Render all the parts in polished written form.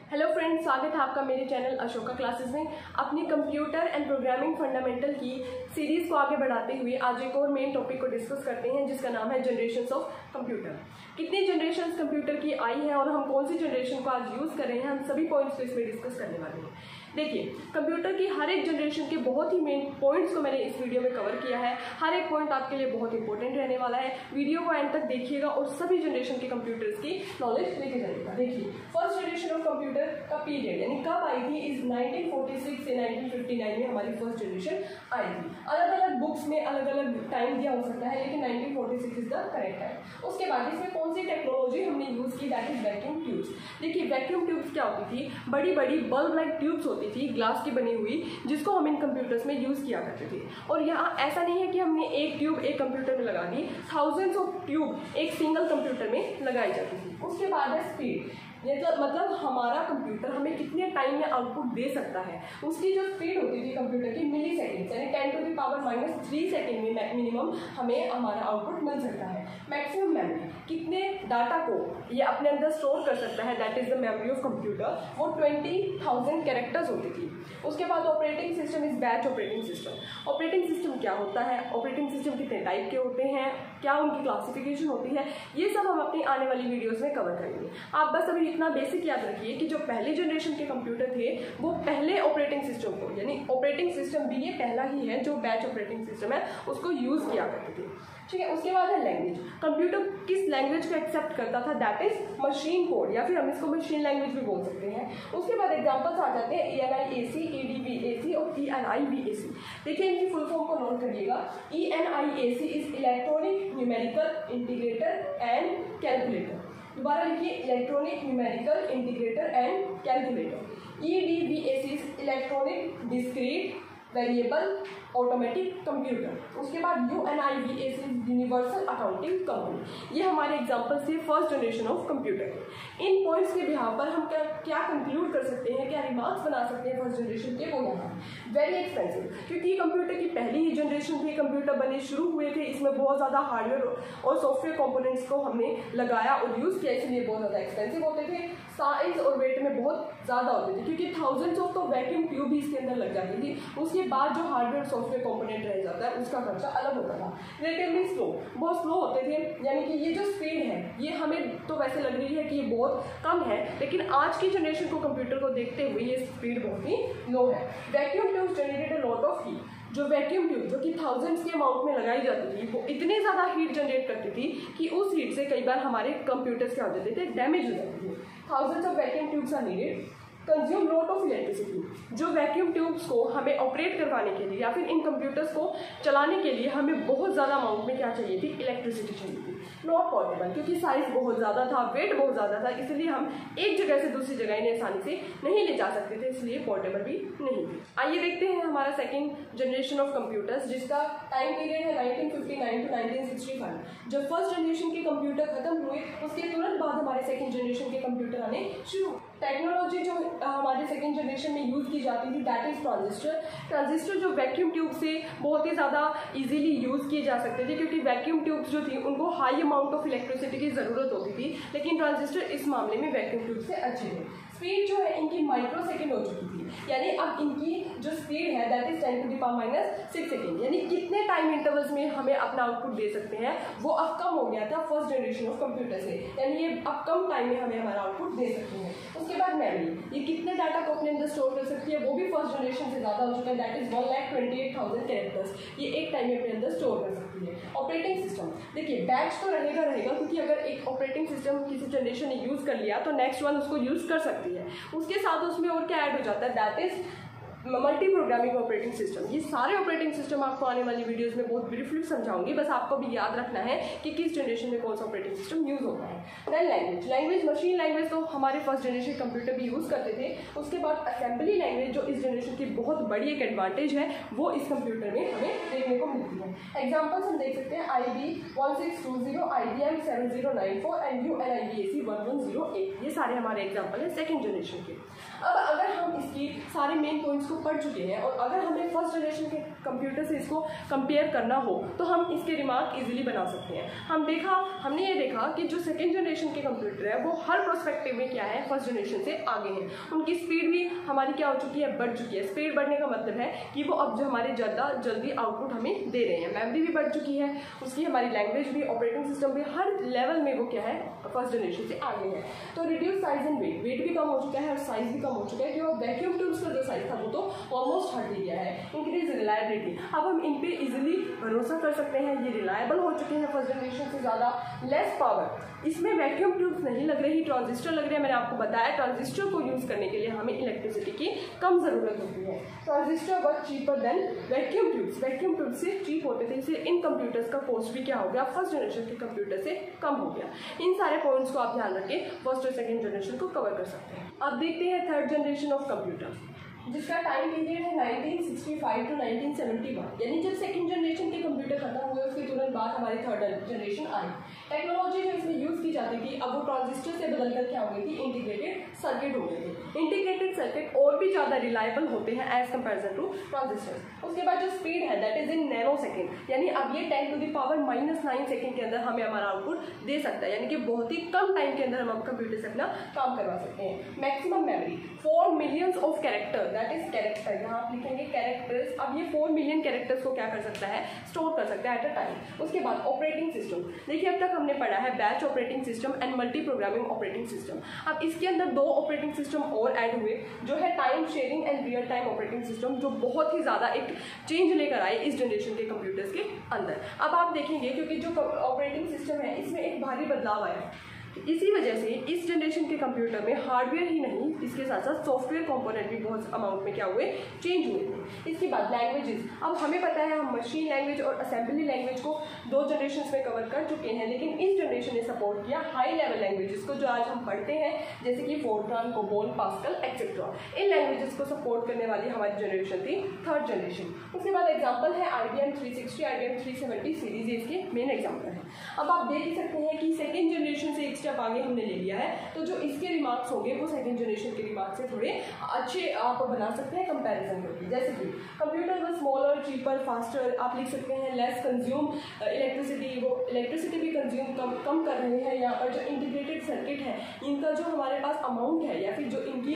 Hello friends, स्वागत है आपका मेरे चैनल अशोका क्लासेस में। अपनी कंप्यूटर एंड प्रोग्रामिंग फंडामेंटल की सीरीज को आगे बढ़ाते हुए आज एक और मेन टॉपिक को डिस्कस करते हैं, जिसका नाम है जनरेशंस ऑफ कंप्यूटर। कितनी जनरेशंस कंप्यूटर की आई हैं और हम कौन सी जनरेशन को आज यूज़ कर रहे हैं, हम सभी पॉइंट्स को इसमें डिस्कस करने वाले हैं। देखिए, कंप्यूटर की हर एक जनरेशन के बहुत ही मेन पॉइंट्स को मैंने इस वीडियो में कवर किया है। हर एक पॉइंट आपके लिए बहुत इंपॉर्टेंट रहने वाला है। वीडियो को एंड तक देखिएगा और सभी जनरेशन के कंप्यूटर्स की नॉलेज लेके जाइएगा। देखिए, फर्स्ट जनरेशन ऑफ कंप्यूटर का पीरियड यानी कब आई थी, इस 1946 से 1959 में हमारी फर्स्ट जनरेशन आई थी। अलग अलग बुक्स में अलग अलग टाइम दिया हो सकता है, लेकिन 1946 इज द करेक्ट टाइम। उसके बाद इसमें कौन सी टेक्नोलॉजी हमने यूज़ की, दैट इज वैक्यूम ट्यूब्स। देखिए, वैक्यूम ट्यूब्स क्या होती थी, बड़ी बड़ी बल्ब लाइक ट्यूब्स होती थी, ग्लास की बनी हुई, जिसको हम इन कंप्यूटर्स में यूज़ किया करते थे। और यहाँ ऐसा नहीं है कि हमने एक ट्यूब एक कंप्यूटर में लगा दी, थाउजेंड्स ऑफ ट्यूब एक सिंगल कंप्यूटर में लगाई जाती थी। उसके बाद है स्पीड, मतलब हमारा कंप्यूटर हमें कितने टाइम में आउटपुट दे सकता है, उसकी जो स्पीड होती थी कंप्यूटर की मिली सेकेंड, यानी 10⁻³ सेकेंड में मिनिमम हमें हमारा आउटपुट मिल सकता है। मैक्सिमम मेमोरी, कितने डाटा को ये अपने अंदर स्टोर कर सकता है, that is the memory of computer, वो 20,000 कैरेक्टर्स होती थी। उसके बाद operating system is batch operating system. Operating system क्या होता है, ऑपरेटिंग सिस्टम कितने टाइप के होते हैं, क्या उनकी क्लासिफिकेशन होती है, ये सब हम अपनी आने वाली वीडियोस में कवर करेंगे। आप बस अभी इतना बेसिक याद रखिए कि जो पहले जनरेशन के कंप्यूटर थे वो पहले ऑपरेटिंग सिस्टम को, यानी ऑपरेटिंग सिस्टम भी ये पहला ही है जो बैच ऑपरेटिंग सिस्टम है, उसको यूज़ किया करते थे। ठीक है, उसके बाद है लैंग्वेज। कंप्यूटर किस लैंग्वेज को एक्सेप्ट करता था, दैट इज मशीन कोड, या फिर हम इसको मशीन लैंग्वेज भी बोल सकते हैं। उसके बाद एग्जांपल्स आ जाते हैं ENIAC, EDVAC और ENIVAC। देखिए, इनकी फुल फॉर्म को नोट करिएगा। ENIAC is electronic numerical integrator and calculator. दोबारा लिखिए, electronic numerical integrator and calculator. EDVAC is electronic discrete variable automatic computer. उसके बाद UNIVAC यूनिवर्सल अकाउंटिंग कंपनी। ये हमारे एग्जांपल्स थे फर्स्ट जनरेशन ऑफ कंप्यूटर के। इन पॉइंट्स के बिहाव पर हम क्या कंक्लूड कर सकते हैं, क्या रिमार्क्स बना सकते हैं फर्स्ट जनरेशन के, वो यहाँ वेरी एक्सपेंसिव, क्योंकि कंप्यूटर की पहली ही जनरेशन थी, कंप्यूटर बने शुरू हुए थे, इसमें बहुत ज़्यादा हार्डवेयर और सॉफ्टवेयर कंपोनेंट्स को हमने लगाया और यूज़ किया, इसलिए बहुत ज़्यादा एक्सपेंसिव होते थे, साइज और वेट में बहुत ज़्यादा होते थे, क्योंकि थाउजेंड्स ऑफ तो वैक्यूम ट्यूब भी इसके अंदर लग जाती थी। उसके बाद जो हार्डवेयर सॉफ्टवेयर कंपोनेंट रह जाता है उसका खर्चा अलग होता था। रिलेटिवली स्लो, बहुत स्लो होते थे, यानी कि ये जो स्पीड है ये हमें तो वैसे लग रही है कि ये बहुत कम है, लेकिन आज की जनरेशन को कंप्यूटर को देखते हुए ये स्पीड बहुत ही लो है। Vacuum tubes generated a lot of heat. जो वैक्यूम ट्यूब जो कि थाउजेंड्स के अमाउंट में लगाई जाती थी, वो इतने ज़्यादा हीट जनरेट करती थी कि उस हीट से कई बार हमारे कंप्यूटर्स क्या हो जाते थे, डैमेज हो जाते थे। Thousands of vacuum tubes are needed, consume lot of electricity. जो वैक्यूम ट्यूब्स को हमें ऑपरेट करवाने के लिए या फिर इन कंप्यूटर्स को चलाने के लिए हमें बहुत ज़्यादा अमाउंट में क्या चाहिए थी, इलेक्ट्रिसिटी चाहिए थी। नॉट पोर्टेबल, क्योंकि साइज बहुत ज़्यादा था, वेट बहुत ज़्यादा था, इसलिए हम एक जगह से दूसरी जगह इन्हें आसानी से नहीं ले जा सकते थे, इसलिए पोर्टेबल भी नहीं थी। आइए देखते हैं हमारा सेकेंड जनरेशन ऑफ कंप्यूटर्स, जिसका टाइम पीरियड है 1959 टू 1965। जब फर्स्ट जनरेशन के कंप्यूटर खत्म हुए उसके तुरंत बाद हमारे सेकेंड जनरेशन के कंप्यूटर आने शुरू। टेक्नोलॉजी जो हमारे सेकेंड जनरेशन में यूज़ की जाती थी, दैट इज ट्रांजिस्टर। ट्रांजिस्टर जो वैक्यूम ट्यूब से बहुत ही ज़्यादा इजीली यूज़ किए जा सकते थे, क्योंकि वैक्यूम ट्यूब्स जो थी उनको हाई अमाउंट ऑफ इलेक्ट्रिसिटी की ज़रूरत होती थी, लेकिन ट्रांजिस्टर इस मामले में वैक्यूम ट्यूब से अच्छे थे। स्पीड जो है इनकी माइक्रोसेकेंड हो चुकी थी, यानी अब इनकी जो स्पीड है दैट इज 10⁻⁶ सेकेंड, यानी कितने टाइम इंटरवल्स में हमें अपना आउटपुट दे सकते हैं, वो अब कम हो गया था फर्स्ट जनरेशन ऑफ कंप्यूटर से, यानी ये अब कम टाइम में हमें हमारा आउटपुट दे सकते हैं। उसके बाद मेमोरी, ये कितने डाटा को अपने अंदर स्टोर कर सकती है, वो भी फर्स्ट जनरेशन से ज़्यादा हो चुका है, दैट इज 1,28,000 कैरेक्टर्स, ये एक टाइम में अपने अंदर स्टोर कर सकती है। ऑपरेटिंग सिस्टम, देखिए बैच तो रहेगा, क्योंकि अगर एक ऑपरेटिंग सिस्टम किसी जनरेशन ने यूज़ कर लिया तो नेक्स्ट वन उसको यूज़ कर सकती है। उसके साथ उसमें और क्या ऐड हो जाता है, that is multi programming operating system. ये सारे ऑपरेटिंग सिस्टम आपको आने वाली वीडियोस में बहुत ब्रीफली समझाऊंगी, बस आपको भी याद रखना है कि किस जनरेशन में कौन सा ऑपरेटिंग सिस्टम यूज़ होता है। देन लैंग्वेज, मशीन लैंग्वेज तो हमारे फर्स्ट जनरेशन कंप्यूटर भी यूज़ करते थे। उसके बाद असेंबली लैंग्वेज, जो इस जनरेशन की बहुत बड़ी एक एडवांटेज है, वो इस कंप्यूटर में हमें देखने को मिलती है। एग्जाम्पल्स हम देख सकते हैं, IB1620, IBM 7094 एंड UNIVAC 1108, ये सारे हमारे एग्जाम्पल हैं सेकेंड जनरेशन के। अब अगर हम इसकी सारे मेन पॉइंट्स को पढ़ चुके हैं और अगर हमें फर्स्ट जनरेशन के कंप्यूटर से इसको कंपेयर करना हो तो हम इसके रिमार्क इजीली बना सकते हैं। हमने ये देखा कि जो सेकेंड जनरेशन के कंप्यूटर है वो हर प्रोस्पेक्टिव में क्या है, फर्स्ट जनरेशन से आगे हैं। उनकी स्पीड भी हमारी क्या हो चुकी है, बढ़ चुकी है। स्पीड बढ़ने का मतलब है कि वो अब जो हमारे ज़्यादा जल्दी आउटपुट हमें दे रहे हैं। मेमोरी भी बढ़ चुकी है, उसकी हमारी लैंग्वेज भी, ऑपरेटिंग सिस्टम भी, हर लेवल में वो क्या है, फर्स्ट जनरेशन से आगे है। तो रिड्यूस साइज एंड वेट भी कम हो चुका है और साइज भी कम हो चुका है। जो वैक्यूम ट्यूब्स का जो साइज था वो तो ऑलमोस्ट हट गया है। इंक्रीज रिलायबिलिटी, अब हम इन पे इजीली भरोसा कर सकते हैं, ये रिलायबल हो चुके हैं फर्स्ट जनरेशन से ज़्यादा। लेस पावर, इसमें वैक्यूम ट्यूब्स नहीं लग रही, ट्रांजिस्टर लग रहे हैं। मैंने आपको बताया ट्रांजिस्टर को यूज़ करने के लिए हमें इलेक्ट्रिसिटी की कम ज़रूरत होती है। Transistor work cheaper than vacuum tubes, vacuum tubes से चीप होते थे, इसलिए इन कंप्यूटर्स का कॉस्ट भी क्या हो गया, फर्स्ट जनरेशन के कंप्यूटर से कम हो गया। इन सारे पॉइंट्स को आप ध्यान रखें, फर्स्ट और सेकेंड जनरेशन को कवर कर सकते हैं। अब देखते हैं थर्ड जनरेशन ऑफ कंप्यूटर, जिसका टाइम पीरियड है 1965 टू 1971, यानी जब सेकंड जनरेशन के कंप्यूटर खत्म हुए उसके तुरंत बाद हमारी थर्ड जनरेशन आई। टेक्नोलॉजी जो इसमें यूज़ की जाती थी अब वो ट्रांजिस्टर से बदलकर क्या हो गई थी, इंटीग्रेटेड सर्किट हो गए थे। इंटीग्रेटेड सर्किट और भी ज़्यादा रिलायबल होते हैं एज कम्पेरिजन टू ट्रांजिस्टर। उसके बाद जो स्पीड है that is in nano second, यानी अब ये 10⁻⁻9 सेकेंड के अंदर हमें हमारा आउटपुट दे सकता है, यानी कि बहुत ही कम टाइम के अंदर हम कंप्यूटर से अपना काम करवा सकते हैं। Maximum memory 4 millions of character, that is character, यहाँ आप लिखेंगे कैरेक्टर्स। अब ये 4 मिलियन कैरेक्टर्स को क्या कर सकता है, स्टोर कर सकता है एट अ टाइम। उसके बाद ऑपरेटिंग सिस्टम, देखिए अब तक हमने पढ़ा है batch operating system and multi programming operating system. अब इसके अंदर 2 ऑपरेटिंग सिस्टम और ऐड हुए, जो है time sharing and real time operating system, जो बहुत ही ज़्यादा एक चेंज लेकर आए इस जनरेशन के कंप्यूटर्स के अंदर। अब आप देखेंगे क्योंकि जो ऑपरेटिंग सिस्टम है इसमें एक भारी बदलाव आया है, इसी वजह से इस जनरेशन के कंप्यूटर में हार्डवेयर ही नहीं, इसके साथ साथ सॉफ्टवेयर कंपोनेंट भी बहुत अमाउंट में क्या हुए, चेंज हुए थे। इसके बाद लैंग्वेजेस, अब हमें पता है हम मशीन लैंग्वेज और असेंबली लैंग्वेज को 2 जनरेशन में कवर कर चुके हैं, लेकिन इस जनरेशन ने सपोर्ट किया हाई लेवल लैंग्वेजेस को, जो आज हम पढ़ते हैं, जैसे कि फोर्ट्रान, कोबोल, पास्कल एक्सेट्रा। इन लैंग्वेजेस को सपोर्ट करने वाली हमारी जनरेशन थी थर्ड जनरेशन। उसके बाद एग्जाम्पल है IBM 360, IBM 370 सीरीज, इसके मेन एग्जाम्पल है। अब आप देख ही सकते हैं कि सेकेंड जनरेशन से स्टेप आगे हमने ले लिया है, तो जो इसके रिमार्क्स होंगे वो सेकंड जनरेशन के रिमार्क्स से थोड़े अच्छे आप बना सकते हैं कंपैरिजन करके। जैसे कि कंप्यूटर वो स्मॉलर, चीपर, फास्टर, आप लिख सकते हैं लेस कंज्यूम इलेक्ट्रिसिटी, वो इलेक्ट्रिसिटी भी कंज्यूम कम कर रहे हैं। यहाँ पर जो इंटीग्रेटेड सर्किट है इनका जो हमारे पास अमाउंट है या फिर जो इनकी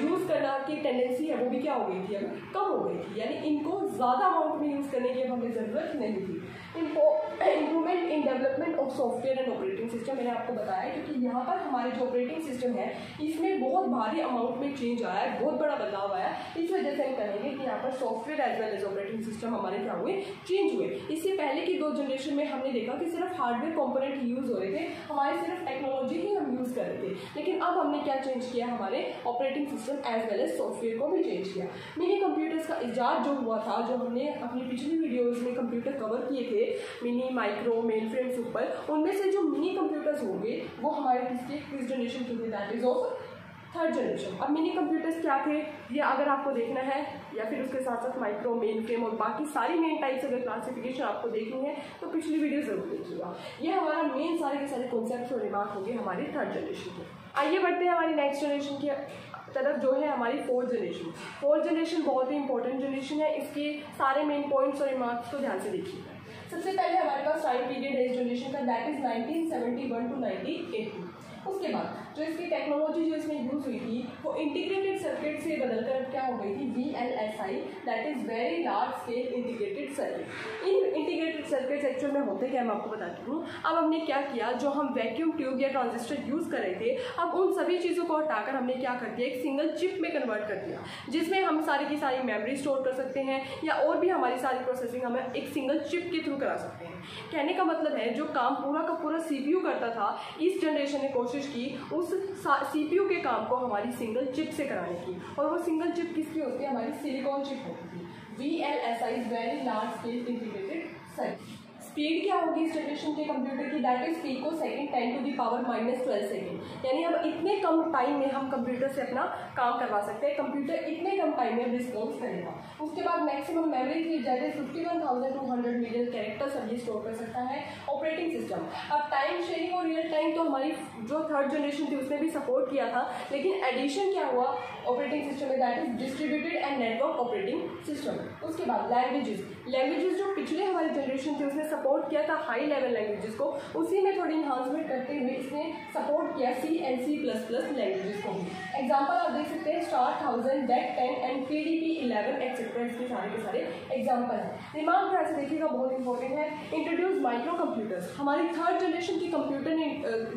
यूज़ करना की टेंडेंसी है वो भी क्या हो गई थी, अब कम हो गई थी, यानी इनको ज़्यादा अमाउंट में यूज़ करने की अब हमें ज़रूरत नहीं थी। Improvement in development of software and operating system, मैंने आपको बताया क्योंकि यहाँ पर हमारे जो ऑपरेटिंग सिस्टम है इसमें बहुत भारी अमाउंट में चेंज आया है, बहुत बड़ा बदलाव आया है। इस वजह से हम कहेंगे कि यहाँ पर software as well as operating system हमारे क्या हुए, चेंज हुए। इससे पहले की 2 जनरेशन में हमने देखा कि सिर्फ हार्डवेयर कंपोनेंट यूज़ हो रहे थे, हमारे सिर्फ टेक्नोलॉजी ही हम यूज़ कर रहे थे, लेकिन अब हमने क्या चेंज किया, हमारे operating system as well as software को भी चेंज किया। मिनी कंप्यूटर्स का इजाद जो हुआ था, जो हमने अपनी पिछली वीडियोज़ में कंप्यूटर कवर किए थे, mini, micro, main frame, super, उनमें से जो मिनी कंप्यूटर्स होंगे वो हमारे किस जनरेशन के थे, that is of third generation. अब मिनी कंप्यूटर्स क्या थे ये अगर आपको देखना है, या फिर उसके साथ साथ माइक्रो, मेन फ्रेम और बाकी सारी मेन टाइप्स अगर क्लासिफिकेशन आपको देखनी है तो पिछली वीडियो जरूर देखिएगा। ये हमारा मेन सारे के सारे कॉन्सेप्ट और रिमार्क होंगे हमारे थर्ड जनरेशन के। आइए बढ़ते हैं हमारी नेक्स्ट जनरेशन की तरफ, जो है हमारी फोर्थ जनरेशन। फोर्थ जनरेशन बहुत ही इंपॉर्टेंट जनरेशन है, इसके सारे मेन पॉइंट्स और रिमार्क्स को ध्यान से देखिएगा। सबसे पहले हमारे पास टाइम पीरियड है इस जनरेशन का, दैट इज 1971 टू 1980। उसके बाद जो इसकी टेक्नोलॉजी जो इसमें यूज़ हुई थी वो इंटीग्रेटेड सर्किट से बदलकर क्या हो गई थी, VLSI, that is very large scale integrated circuit. In integrated circuits actual में होते क्या, मैं आपको बताती हूँ। अब हमने क्या किया, जो हम वैक्यूम ट्यूब या ट्रांजिस्टर यूज़ कर रहे थे, अब उन सभी चीज़ों को हटाकर हमने क्या कर दिया, एक सिंगल चिप में कन्वर्ट कर दिया, जिसमें हम सारी की सारी मेमोरी स्टोर कर सकते हैं या और भी हमारी सारी प्रोसेसिंग हमें एक सिंगल चिप के थ्रू करा सकते हैं। कहने का मतलब है जो काम पूरा का पूरा CPU करता था, इस जनरेशन ने कोशिश की उस CPU के काम को हमारी सिंगल चिप से कराने की, और वो सिंगल चिप किसकी होती है, हमारी सिलिकॉन चिप होती थी। VLSI is very large scale integrated circuit. Speed क्या होगी इस जनरेशन के कंप्यूटर की, that is picosecond 10⁻⁻12 second. यानी अब इतने कम टाइम में हम कंप्यूटर से अपना काम करवा सकते हैं, कंप्यूटर इतने कम टाइम में रिस्पॉन्स करेगा। उसके बाद मैक्सिमम मेमोरी थी दैट इज 51,200 मिलियन कैरेक्टर्स अब ये स्टोर कर सकता है। ऑपरेटिंग सिस्टम, अब टाइम शेयरिंग और रियल टाइम तो हमारी जो थर्ड जनरेशन थी उसने भी सपोर्ट किया था, लेकिन एडिशन क्या हुआ ऑपरेटिंग सिस्टम में, that is distributed and network operating system. उसके बाद लैंग्वेजेस जो पिछले हमारी जनरेशन थी उसने सपोर्ट किया था हाई लेवल लैंग्वेजेस को, उसी में थोड़ी इन्हांसमेंट करते हुए इसने सपोर्ट किया C and C++ लैंग्वेजेस को भी। एग्जाम्पल आप देख सकते हैं star 1000, DEC 10 and PDP 11 etcetera, इसके सारे के सारे एग्जाम्पल हैं। दिमाग पर ऐसे देखिएगा, बहुत इंपॉर्टेंट है। इंट्रोड्यूस माइक्रो कंप्यूटर्स, हमारी थर्ड जनरेशन की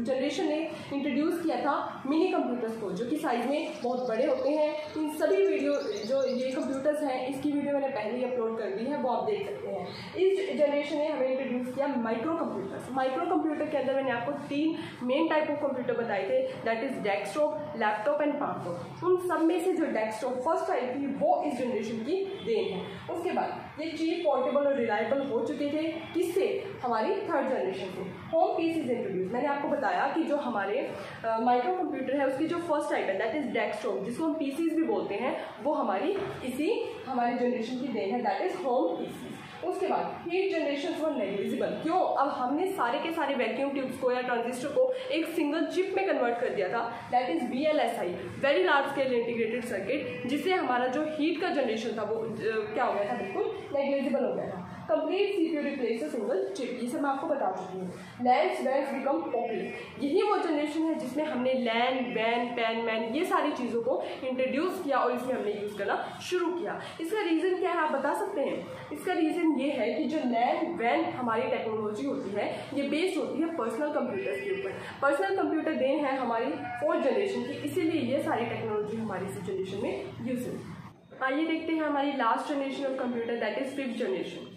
जनरेशन ने इंट्रोड्यूस किया था मिनी कंप्यूटर्स को, जो कि साइज में बहुत बड़े होते हैं। इन सभी वीडियो जो ये कंप्यूटर्स हैं इसकी वीडियो मैंने पहले ही अपलोड कर दी है, वो आप देख सकते हैं। इस जनरेशन ने हमें इंट्रोड्यूस किया माइक्रो कंप्यूटर्स। माइक्रो कंप्यूटर के अंदर मैंने आपको 3 मेन टाइप ऑफ कंप्यूटर बताए थे, that is desktop, laptop and palmtop. उन सब में से जो डेस्कटॉप फर्स्ट टाइप थी वो इस जनरेशन की देन है। उसके बाद ये चीप, पोर्टेबल और रिलायबल हो चुके थे, किससे, हमारी थर्ड जनरेशन से। होम पीसीज इंट्रोड्यूस, मैंने आपको बताया कि जो हमारे माइक्रो कंप्यूटर है उसकी जो फर्स्ट टाइप है दैट इज डेस्कटॉप, जिसको हम पीसीज भी बोलते हैं, वो हमारी हमारी जनरेशन की देन है, दैट इज होम पीसीज। उसके बाद हीट जनरेशन वर नेग्लिजिबल, क्यों, अब हमने सारे के सारे वैक्यूम ट्यूब्स को या ट्रांजिस्टर को एक सिंगल चिप में कन्वर्ट कर दिया था, that is VLSI, very large scale integrated circuit, जिससे हमारा जो हीट का जनरेशन था वो क्या हो गया था, बिल्कुल नेग्लिजिबल हो गया था। Complete CPU replace a single chip, ये सब मैं आपको बता चुकी हूँ। लैन्स वैन्स बिकम पॉपुलर, यही वो जनरेशन है जिसमें हमने लैन, वैन, पैन, मैन ये सारी चीज़ों को इंट्रोड्यूस किया और इसमें हमने यूज़ करना शुरू किया। इसका रीज़न क्या है आप बता सकते हैं? इसका रीज़न ये है कि जो लैन, वैन हमारी टेक्नोलॉजी होती है ये बेस्ड होती है पर्सनल कंप्यूटर्स के ऊपर। पर्सनल कंप्यूटर देन है हमारी फोर्थ जनरेशन की, इसीलिए ये सारी टेक्नोलॉजी हमारी इस जनरेशन में यूज है। आइए देखते हैं हमारी last generation of computer, that is fifth generation.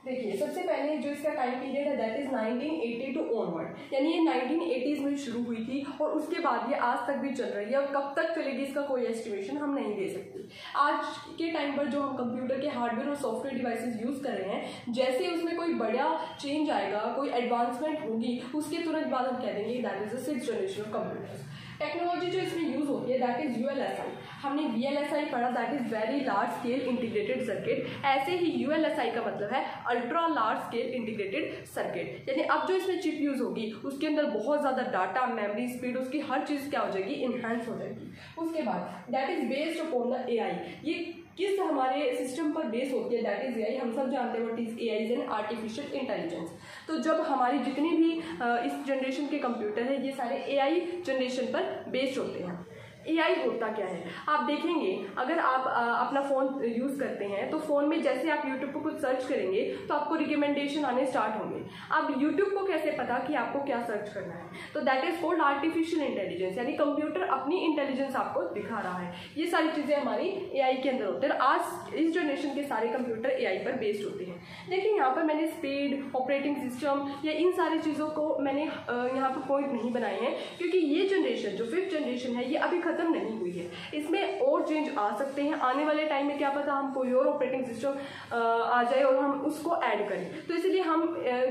देखिए सबसे पहले जो इसका टाइम पीरियड है दैट इज 1980 टू ऑनवर्ड, यानी ये 1980s में शुरू हुई थी और उसके बाद ये आज तक भी चल रही है। और कब तक चलेगी इसका कोई एस्टिमेशन हम नहीं दे सकते। आज के टाइम पर जो हम कंप्यूटर के हार्डवेयर और सॉफ्टवेयर डिवाइसेस यूज़ कर रहे हैं, जैसे उसमें कोई बड़ा चेंज आएगा, कोई एडवांसमेंट होगी, उसके तुरंत बाद हम कह देंगे that is the sixth generation of computers. Technology जो इसमें यूज़ होती है दैट इज ULSI, हमने VLSI पढ़ा, that is very large scale integrated circuit. ऐसे ही ULSI का मतलब है ultra large scale integrated circuit, यानी अब जो इसमें चिप यूज़ होगी उसके अंदर बहुत ज़्यादा डाटा, मेमोरी, स्पीड, उसकी हर चीज़ क्या हो जाएगी, इन्हांस हो जाएगी। उसके बाद that is based upon the AI, ये किस हमारे सिस्टम पर बेस होती है, दैट इज AI। हम सब जानते हैं what is AI is an artificial intelligence. तो जब हमारी जितनी भी इस जनरेशन के कंप्यूटर है ये सारे AI जनरेशन पर बेस्ड होते हैं। AI होता क्या है आप देखेंगे, अगर आप अपना फ़ोन यूज़ करते हैं तो फ़ोन में जैसे आप YouTube पर कुछ सर्च करेंगे तो आपको रिकमेंडेशन आने स्टार्ट होंगे। अब YouTube को कैसे पता कि आपको क्या सर्च करना है, तो that is called artificial intelligence, यानी कंप्यूटर अपनी इंटेलिजेंस आपको दिखा रहा है। ये सारी चीज़ें हमारी AI के अंदर होती है। आज इस जनरेशन के सारे कंप्यूटर AI पर बेस्ड होते हैं। देखिए यहाँ पर मैंने स्पीड, ऑपरेटिंग सिस्टम या इन सारी चीज़ों को मैंने यहाँ पर पॉइंट नहीं बनाए हैं, क्योंकि ये जनरेशन जो फिफ्थ जनरेशन है ये अभी खत्म नहीं हुई है, इसमें और चेंज आ सकते हैं। आने वाले टाइम में क्या पता हम कोई और ऑपरेटिंग सिस्टम आ जाए और हम उसको ऐड करें, तो इसलिए हम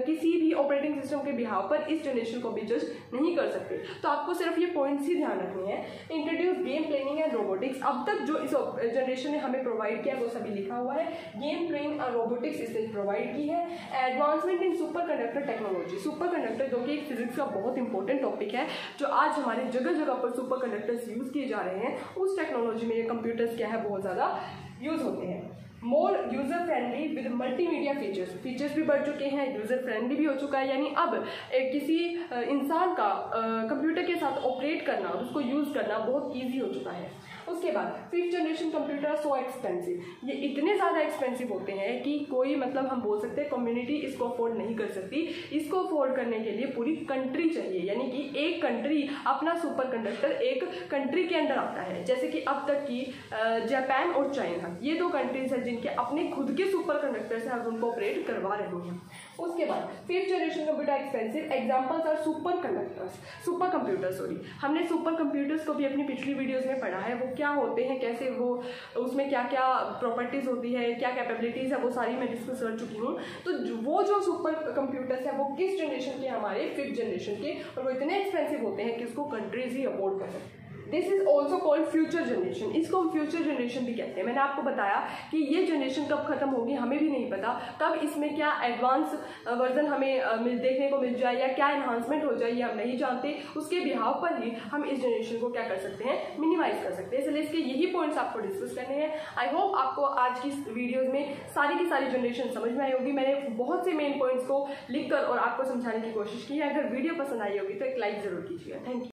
किसी भी ऑपरेटिंग सिस्टम के बिहाव पर इस जनरेशन को भी जज नहीं कर सकते। तो आपको सिर्फ ये पॉइंट्स ही ध्यान रखने हैं। Introduce game playing and robotics, अब तक जो इस जनरेशन ने हमें प्रोवाइड किया वो सभी लिखा हुआ है। गेम प्लेइंग और रोबोटिक्स इसने प्रोवाइड की है। Advancement in super conductor technology, super conductor जो कि एक फिजिक्स का बहुत इंपॉर्टेंट टॉपिक है, जो आज हमारे जगह जगह पर सुपर कंडक्टर्स यूज किए जा रहे हैं, उस टेक्नोलॉजी में ये कंप्यूटर्स क्या है बहुत ज़्यादा यूज होते हैं। More user friendly with multimedia features भी बढ़ चुके हैं, यूज़र फ्रेंडली भी हो चुका है, यानी अब किसी इंसान का कंप्यूटर के साथ ऑपरेट करना, उसको यूज़ करना बहुत ईजी हो चुका है। उसके बाद fifth generation computer so expensive, ये इतने ज़्यादा एक्सपेंसिव होते हैं कि कोई मतलब हम बोल सकते हैं कम्युनिटी इसको अफोर्ड नहीं कर सकती। इसको अफोर्ड करने के लिए पूरी कंट्री चाहिए, यानी कि एक कंट्री अपना सुपर कंडक्टर एक कंट्री के अंडर आता है, जैसे कि अब तक की जापान और चाइना, ये दो कंट्रीज हैं जिनके अपने खुद के सुपर कंडक्टर्स हैं, अब उनको ऑपरेट करवा रहे हैं। उसके बाद fifth generation computer expensive, examples are supercomputers sorry. हमने सुपर कंप्यूटर्स को भी अपनी पिछली वीडियोस में पढ़ा है, वो क्या होते हैं, कैसे वो उसमें क्या क्या प्रॉपर्टीज होती है, क्या कैपेबिलिटीज है, वो सारी मैं डिस्कस कर चुकी हूँ। तो वो जो सुपर कंप्यूटर्स है वो किस जनरेशन के, हमारे फिफ्थ जनरेशन के, और वो इतने एक्सपेंसिव होते हैं कि उसको कंट्रीज ही अफोर्ड कर सकते हैं। This is also called future generation, इसको हम फ्यूचर जनरेशन भी कहते हैं। मैंने आपको बताया कि ये जनरेशन कब खत्म होगी हमें भी नहीं पता, कब इसमें क्या एडवांस वर्जन हमें देखने को मिल जाए या क्या एनहांसमेंट हो जाए ये हम नहीं जानते। उसके बिहाव पर ही हम इस जनरेशन को क्या कर सकते हैं, मिनिमाइज कर सकते हैं। इसलिए इसके यही पॉइंट्स आपको डिस्कस करने हैं। आई होप आपको आज की वीडियोज में सारी की सारी जनरेशन समझ में आई होगी। मैंने बहुत से मेन पॉइंट्स को लिखकर और आपको समझाने की कोशिश की है। अगर वीडियो पसंद आई होगी तो एक लाइक जरूर कीजिएगा। Thank you.